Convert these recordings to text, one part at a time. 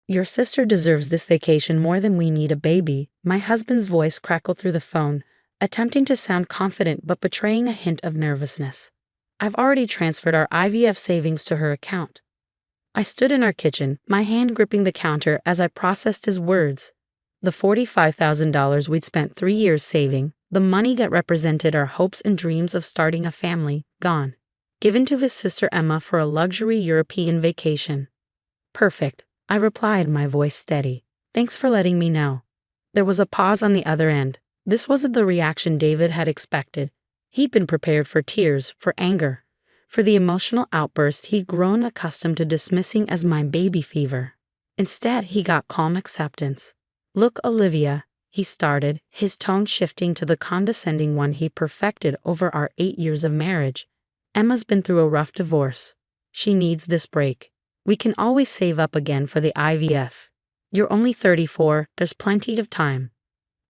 Your sister deserves this vacation more than we need a baby. My husband's voice crackled through the phone, attempting to sound confident but betraying a hint of nervousness. I've already transferred our IVF savings to her account. I stood in our kitchen, my hand gripping the counter as I processed his words. The $45,000 we'd spent 3 years saving, the money that represented our hopes and dreams of starting a family, gone. Given to his sister Emma for a luxury European vacation. Perfect, I replied, my voice steady. Thanks for letting me know. There was a pause on the other end. This wasn't the reaction David had expected. He'd been prepared for tears, for anger, for the emotional outburst he'd grown accustomed to dismissing as my baby fever. Instead, he got calm acceptance. Look, Olivia, he started, his tone shifting to the condescending one he perfected over our 8 years of marriage. Emma's been through a rough divorce. She needs this break. We can always save up again for the IVF. You're only 34, there's plenty of time.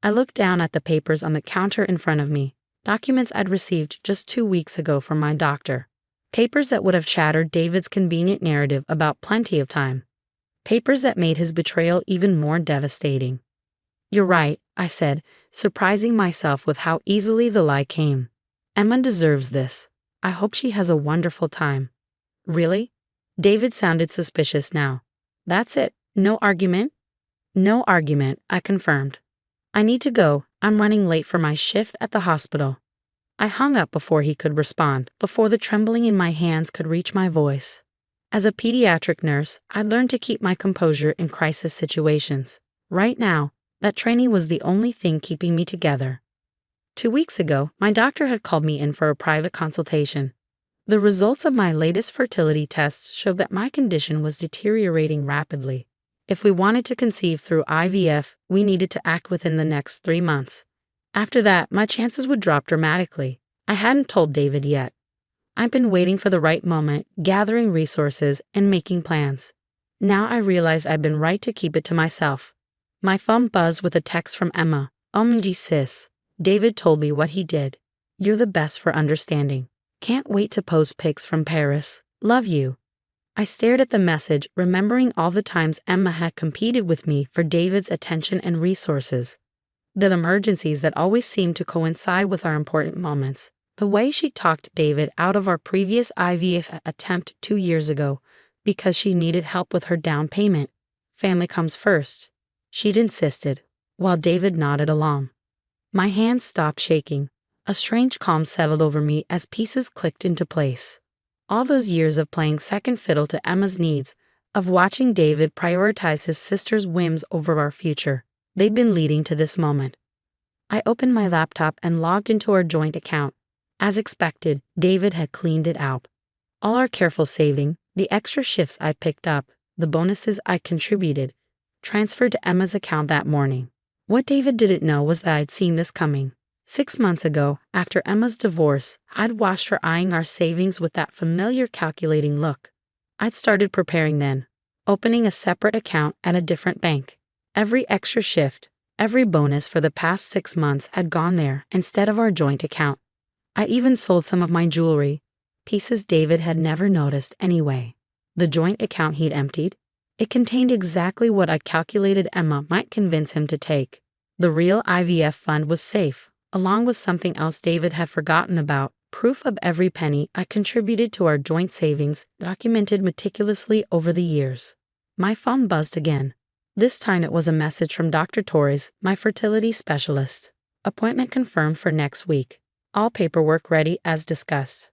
I looked down at the papers on the counter in front of me, documents I'd received just 2 weeks ago from my doctor. Papers that would have shattered David's convenient narrative about plenty of time. Papers that made his betrayal even more devastating. You're right, I said, surprising myself with how easily the lie came. Emma deserves this. I hope she has a wonderful time. Really? David sounded suspicious now. That's it, no argument? No argument, I confirmed. I need to go, I'm running late for my shift at the hospital. I hung up before he could respond, before the trembling in my hands could reach my voice. As a pediatric nurse, I learned to keep my composure in crisis situations. Right now, that training was the only thing keeping me together. 2 weeks ago, my doctor had called me in for a private consultation. The results of my latest fertility tests showed that my condition was deteriorating rapidly. If we wanted to conceive through IVF, we needed to act within the next 3 months. After that, my chances would drop dramatically. I hadn't told David yet. I'd been waiting for the right moment, gathering resources, and making plans. Now I realized I'd been right to keep it to myself. My phone buzzed with a text from Emma. OMG sis. David told me what he did. You're the best for understanding. Can't wait to post pics from Paris. Love you. I stared at the message, remembering all the times Emma had competed with me for David's attention and resources. The emergencies that always seemed to coincide with our important moments. The way she talked David out of our previous IVF attempt 2 years ago because she needed help with her down payment. Family comes first. She'd insisted, while David nodded along. My hands stopped shaking. A strange calm settled over me as pieces clicked into place. All those years of playing second fiddle to Emma's needs, of watching David prioritize his sister's whims over our future, they'd been leading to this moment. I opened my laptop and logged into our joint account. As expected, David had cleaned it out. All our careful saving, the extra shifts I picked up, the bonuses I contributed, transferred to Emma's account that morning. What David didn't know was that I'd seen this coming. 6 months ago, after Emma's divorce, I'd watched her eyeing our savings with that familiar calculating look. I'd started preparing then, opening a separate account at a different bank. Every extra shift, every bonus for the past 6 months had gone there instead of our joint account. I even sold some of my jewelry, pieces David had never noticed anyway. The joint account he'd emptied, it contained exactly what I calculated Emma might convince him to take. The real IVF fund was safe, along with something else David had forgotten about, proof of every penny I contributed to our joint savings, documented meticulously over the years. My phone buzzed again. This time it was a message from Dr. Torres, my fertility specialist. Appointment confirmed for next week. All paperwork ready as discussed.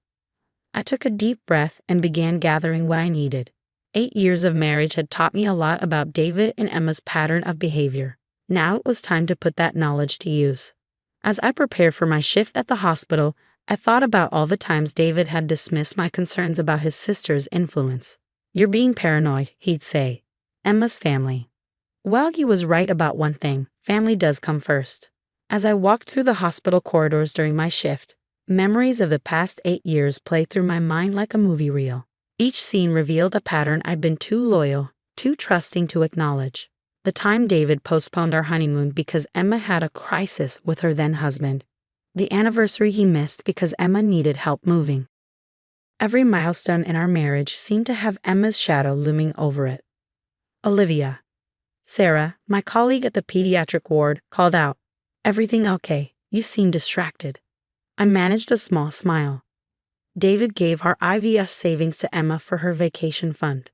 I took a deep breath and began gathering what I needed. 8 years of marriage had taught me a lot about David and Emma's pattern of behavior. Now it was time to put that knowledge to use. As I prepared for my shift at the hospital, I thought about all the times David had dismissed my concerns about his sister's influence. You're being paranoid, he'd say. Emma's family. Well, he was right about one thing. Family does come first. As I walked through the hospital corridors during my shift, memories of the past 8 years played through my mind like a movie reel. Each scene revealed a pattern I'd been too loyal, too trusting to acknowledge. The time David postponed our honeymoon because Emma had a crisis with her then-husband. The anniversary he missed because Emma needed help moving. Every milestone in our marriage seemed to have Emma's shadow looming over it. Olivia, Sarah, my colleague at the pediatric ward, called out. Everything okay? You seem distracted. I managed a small smile. David gave our IVF savings to Emma for her vacation fund.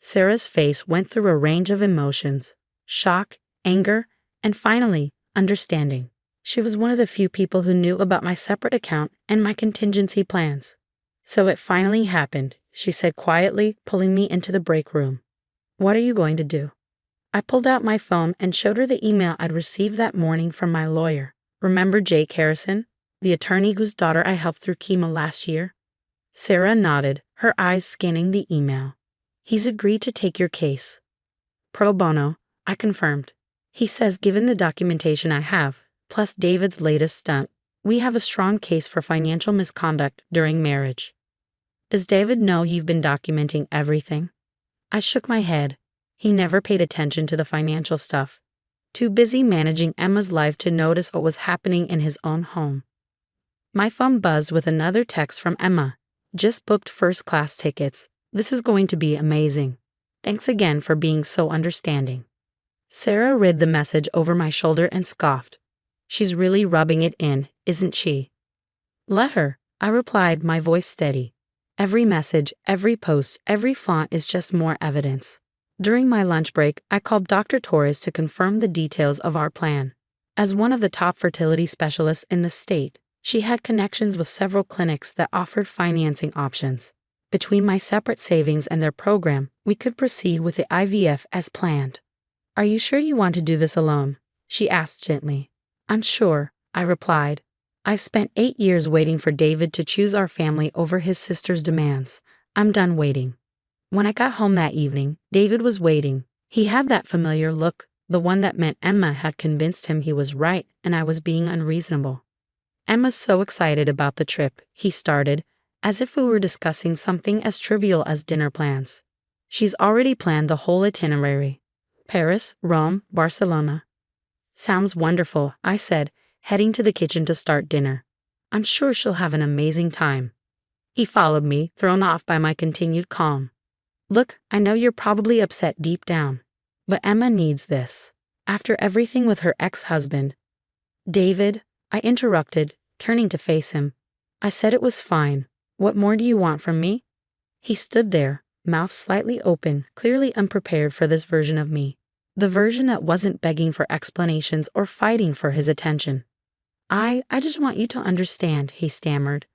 Sarah's face went through a range of emotions: shock, anger, and finally, understanding. She was one of the few people who knew about my separate account and my contingency plans. So it finally happened, she said quietly, pulling me into the break room. What are you going to do? I pulled out my phone and showed her the email I'd received that morning from my lawyer. Remember Jake Harrison, the attorney whose daughter I helped through chemo last year? Sarah nodded, her eyes scanning the email. He's agreed to take your case. Pro bono, I confirmed. He says given the documentation I have, plus David's latest stunt, we have a strong case for financial misconduct during marriage. Does David know you've been documenting everything? I shook my head. He never paid attention to the financial stuff. Too busy managing Emma's life to notice what was happening in his own home. My phone buzzed with another text from Emma. Just booked first-class tickets. This is going to be amazing. Thanks again for being so understanding. Sarah read the message over my shoulder and scoffed. She's really rubbing it in, isn't she? Let her, I replied, my voice steady. Every message, every post, every font is just more evidence. During my lunch break, I called Dr. Torres to confirm the details of our plan. As one of the top fertility specialists in the state, she had connections with several clinics that offered financing options. Between my separate savings and their program, we could proceed with the IVF as planned. Are you sure you want to do this alone? She asked gently. I'm sure, I replied. I've spent 8 years waiting for David to choose our family over his sister's demands. I'm done waiting. When I got home that evening, David was waiting. He had that familiar look, the one that meant Emma had convinced him he was right and I was being unreasonable. Emma's so excited about the trip, he started, as if we were discussing something as trivial as dinner plans. She's already planned the whole itinerary. Paris, Rome, Barcelona. Sounds wonderful, I said, heading to the kitchen to start dinner. I'm sure she'll have an amazing time. He followed me, thrown off by my continued calm. Look, I know you're probably upset deep down, but Emma needs this. After everything with her ex-husband. David, I interrupted, turning to face him. I said it was fine. What more do you want from me? He stood there, mouth slightly open, clearly unprepared for this version of me. The version that wasn't begging for explanations or fighting for his attention. I just want you to understand, he stammered.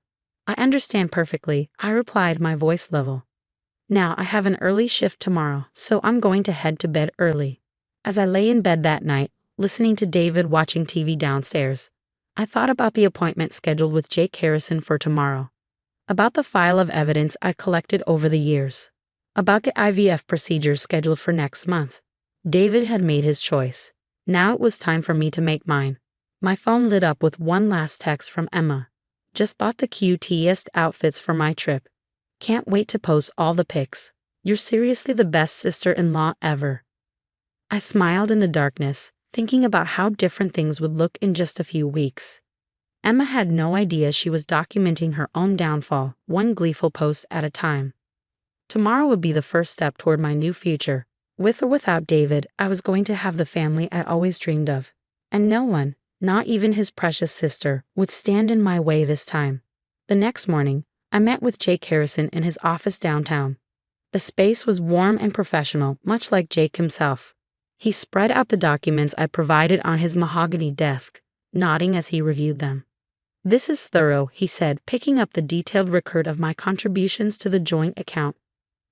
I understand perfectly, I replied, my voice level. Now I have an early shift tomorrow, so I'm going to head to bed early. As I lay in bed that night, listening to David watching TV downstairs, I thought about the appointment scheduled with Jake Harrison for tomorrow. About the file of evidence I collected over the years. About the IVF procedure scheduled for next month. David had made his choice. Now it was time for me to make mine. My phone lit up with one last text from Emma. Just bought the cutest outfits for my trip. Can't wait to post all the pics. You're seriously the best sister-in-law ever. I smiled in the darkness, thinking about how different things would look in just a few weeks. Emma had no idea she was documenting her own downfall, one gleeful post at a time. Tomorrow would be the first step toward my new future. With or without David, I was going to have the family I always dreamed of. And no one, not even his precious sister, would stand in my way this time. The next morning, I met with Jake Harrison in his office downtown. The space was warm and professional, much like Jake himself. He spread out the documents I provided on his mahogany desk, nodding as he reviewed them. This is thorough, he said, picking up the detailed record of my contributions to the joint account.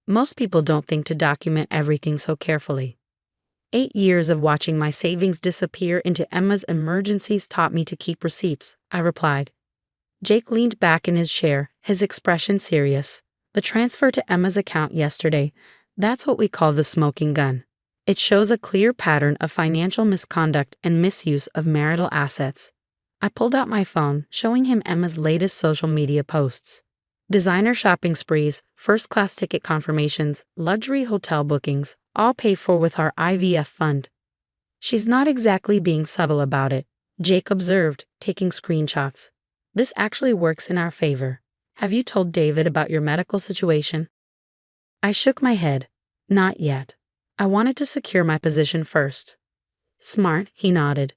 Most people don't think to document everything so carefully. 8 years of watching my savings disappear into Emma's emergencies taught me to keep receipts, I replied. Jake leaned back in his chair, his expression serious. The transfer to Emma's account yesterday, that's what we call the smoking gun. It shows a clear pattern of financial misconduct and misuse of marital assets. I pulled out my phone, showing him Emma's latest social media posts. Designer shopping sprees, first-class ticket confirmations, luxury hotel bookings, all paid for with our IVF fund. She's not exactly being subtle about it, Jake observed, taking screenshots. This actually works in our favor. Have you told David about your medical situation? I shook my head. Not yet. I wanted to secure my position first. Smart, he nodded.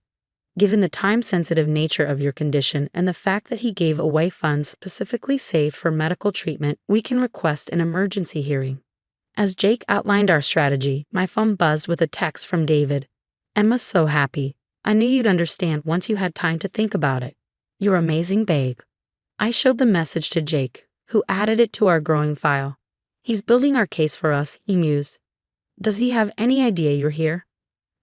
Given the time-sensitive nature of your condition and the fact that he gave away funds specifically saved for medical treatment, we can request an emergency hearing. As Jake outlined our strategy, my phone buzzed with a text from David. Emma's so happy. I knew you'd understand once you had time to think about it. You're amazing, babe. I showed the message to Jake, who added it to our growing file. He's building our case for us, he mused. Does he have any idea you're here?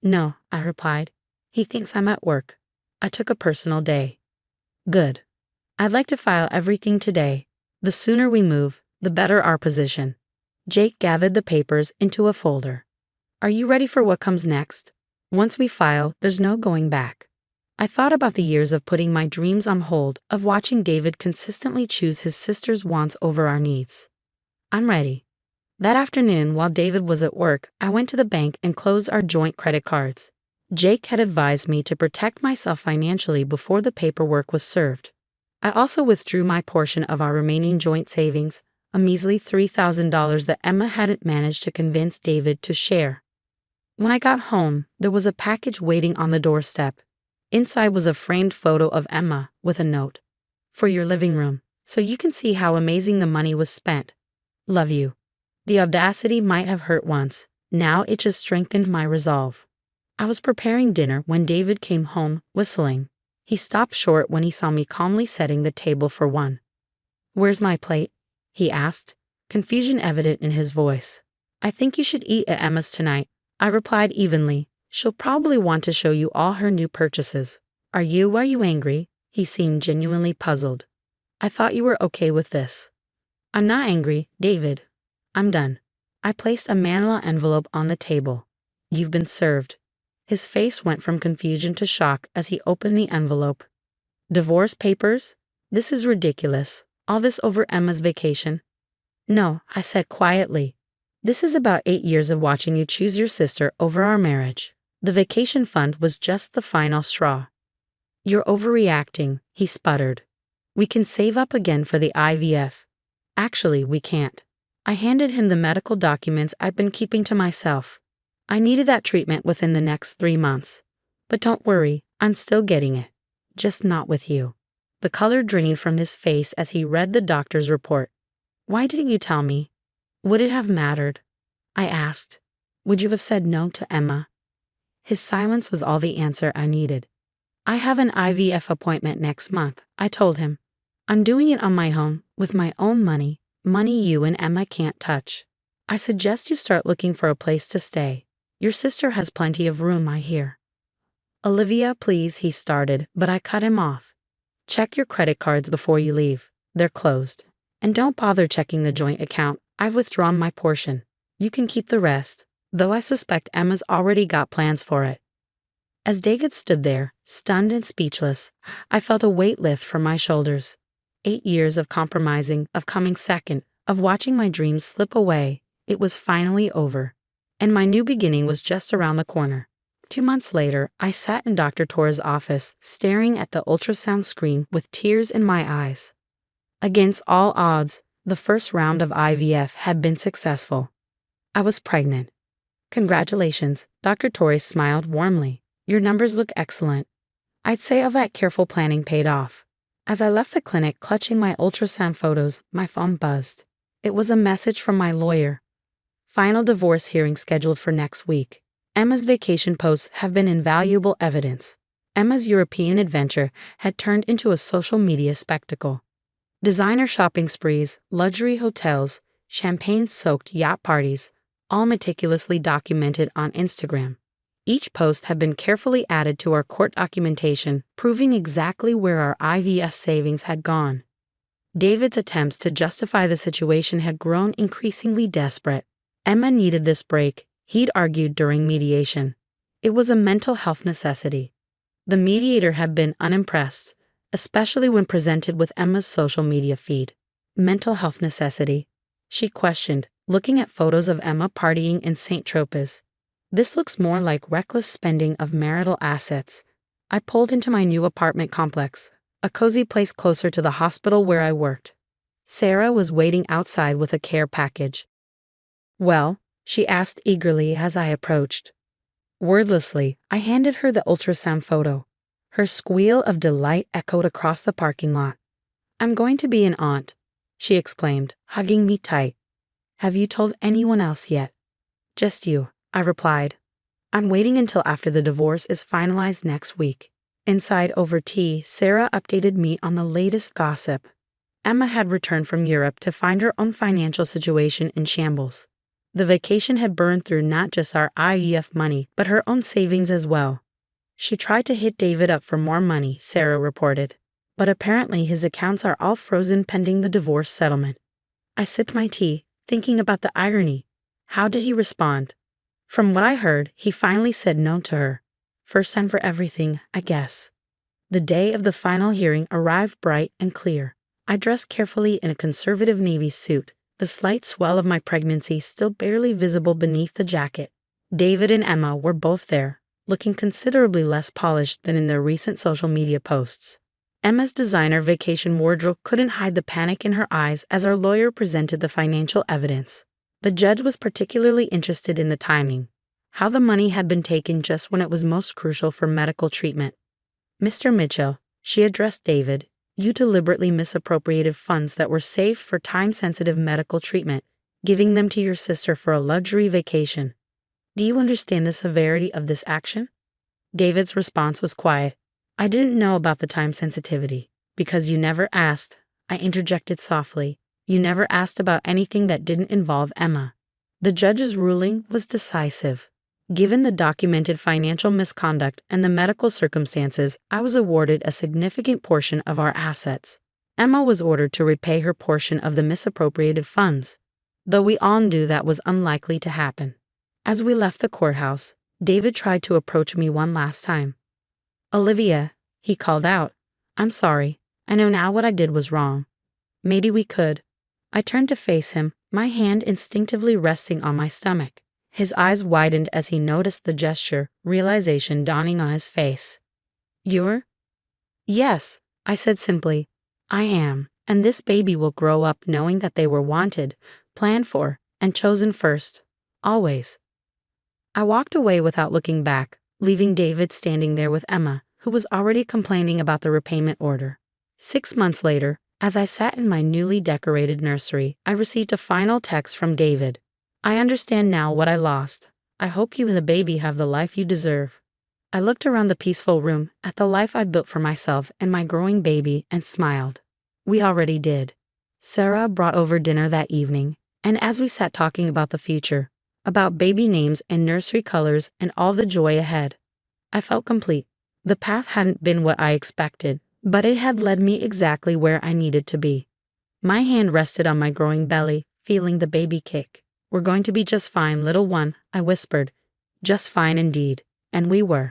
No, I replied. He thinks I'm at work. I took a personal day. Good. I'd like to file everything today. The sooner we move, the better our position. Jake gathered the papers into a folder. Are you ready for what comes next? Once we file, there's no going back. I thought about the years of putting my dreams on hold, of watching David consistently choose his sister's wants over our needs. I'm ready. That afternoon, while David was at work, I went to the bank and closed our joint credit cards. Jake had advised me to protect myself financially before the paperwork was served. I also withdrew my portion of our remaining joint savings, a measly $3,000 that Emma hadn't managed to convince David to share. When I got home, there was a package waiting on the doorstep. Inside was a framed photo of Emma with a note. For your living room, so you can see how amazing the money was spent. Love you. The audacity might have hurt once. Now it just strengthened my resolve. I was preparing dinner when David came home, whistling. He stopped short when he saw me calmly setting the table for one. Where's my plate? He asked, confusion evident in his voice. I think you should eat at Emma's tonight, I replied evenly. She'll probably want to show you all her new purchases. Are you angry? He seemed genuinely puzzled. I thought you were okay with this. I'm not angry, David. I'm done. I placed a manila envelope on the table. You've been served. His face went from confusion to shock as he opened the envelope. Divorce papers? This is ridiculous. All this over Emma's vacation? No, I said quietly. This is about 8 years of watching you choose your sister over our marriage. The vacation fund was just the final straw. You're overreacting, he sputtered. We can save up again for the IVF. Actually, we can't. I handed him the medical documents I'd been keeping to myself. I needed that treatment within the next 3 months. But don't worry, I'm still getting it. Just not with you. The color drained from his face as he read the doctor's report. Why didn't you tell me? Would it have mattered? I asked. Would you have said no to Emma? His silence was all the answer I needed. I have an IVF appointment next month, I told him. I'm doing it on my own, with my own money you and Emma can't touch. I suggest you start looking for a place to stay. Your sister has plenty of room, I hear. Olivia, please, he started, but I cut him off. Check your credit cards before you leave. They're closed. And don't bother checking the joint account. I've withdrawn my portion. You can keep the rest, though I suspect Emma's already got plans for it. As David stood there, stunned and speechless, I felt a weight lift from my shoulders. 8 years of compromising, of coming second, of watching my dreams slip away, it was finally over. And my new beginning was just around the corner. 2 months later, I sat in Dr. Torres' office, staring at the ultrasound screen with tears in my eyes. Against all odds, the first round of IVF had been successful. I was pregnant. Congratulations, Dr. Torres smiled warmly. Your numbers look excellent. I'd say all that careful planning paid off. As I left the clinic clutching my ultrasound photos, my phone buzzed. It was a message from my lawyer. Final divorce hearing scheduled for next week. Emma's vacation posts have been invaluable evidence. Emma's European adventure had turned into a social media spectacle. Designer shopping sprees, luxury hotels, champagne-soaked yacht parties, all meticulously documented on Instagram. Each post had been carefully added to our court documentation, proving exactly where our IVF savings had gone. David's attempts to justify the situation had grown increasingly desperate. Emma needed this break, he'd argued during mediation. It was a mental health necessity. The mediator had been unimpressed, especially when presented with Emma's social media feed. Mental health necessity, she questioned, looking at photos of Emma partying in St. Tropez. This looks more like reckless spending of marital assets. I pulled into my new apartment complex, a cozy place closer to the hospital where I worked. Sarah was waiting outside with a care package. Well, she asked eagerly as I approached. Wordlessly, I handed her the ultrasound photo. Her squeal of delight echoed across the parking lot. "I'm going to be an aunt," she exclaimed, hugging me tight. "Have you told anyone else yet?" "Just you," I replied. "I'm waiting until after the divorce is finalized next week." Inside over tea, Sarah updated me on the latest gossip. Emma had returned from Europe to find her own financial situation in shambles. The vacation had burned through not just our IVF money, but her own savings as well. She tried to hit David up for more money, Sarah reported, but apparently his accounts are all frozen pending the divorce settlement. I sipped my tea, thinking about the irony. How did he respond? From what I heard, he finally said no to her. First time for everything, I guess. The day of the final hearing arrived bright and clear. I dressed carefully in a conservative navy suit, the slight swell of my pregnancy still barely visible beneath the jacket. David and Emma were both there, looking considerably less polished than in their recent social media posts. Emma's designer vacation wardrobe couldn't hide the panic in her eyes as our lawyer presented the financial evidence. The judge was particularly interested in the timing, how the money had been taken just when it was most crucial for medical treatment. "Mr. Mitchell," she addressed David, "you deliberately misappropriated funds that were saved for time-sensitive medical treatment, giving them to your sister for a luxury vacation. Do you understand the severity of this action?" David's response was quiet. "I didn't know about the time sensitivity. Because you never asked," I interjected softly. "You never asked about anything that didn't involve Emma." The judge's ruling was decisive. Given the documented financial misconduct and the medical circumstances, I was awarded a significant portion of our assets. Emma was ordered to repay her portion of the misappropriated funds, though we all knew that was unlikely to happen. As we left the courthouse, David tried to approach me one last time. "Olivia," he called out, "I'm sorry. I know now what I did was wrong. Maybe we could." I turned to face him, my hand instinctively resting on my stomach. His eyes widened as he noticed the gesture, realization dawning on his face. "You're?" "Yes," I said simply. "I am, and this baby will grow up knowing that they were wanted, planned for, and chosen first. Always." I walked away without looking back, leaving David standing there with Emma, who was already complaining about the repayment order. 6 months later, as I sat in my newly decorated nursery, I received a final text from David. "I understand now what I lost. I hope you and the baby have the life you deserve." I looked around the peaceful room, at the life I'd built for myself and my growing baby, and smiled. We already did. Sarah brought over dinner that evening, and as we sat talking about the future, about baby names and nursery colors and all the joy ahead, I felt complete. The path hadn't been what I expected, but it had led me exactly where I needed to be. My hand rested on my growing belly, feeling the baby kick. "We're going to be just fine, little one," I whispered. Just fine indeed. And we were.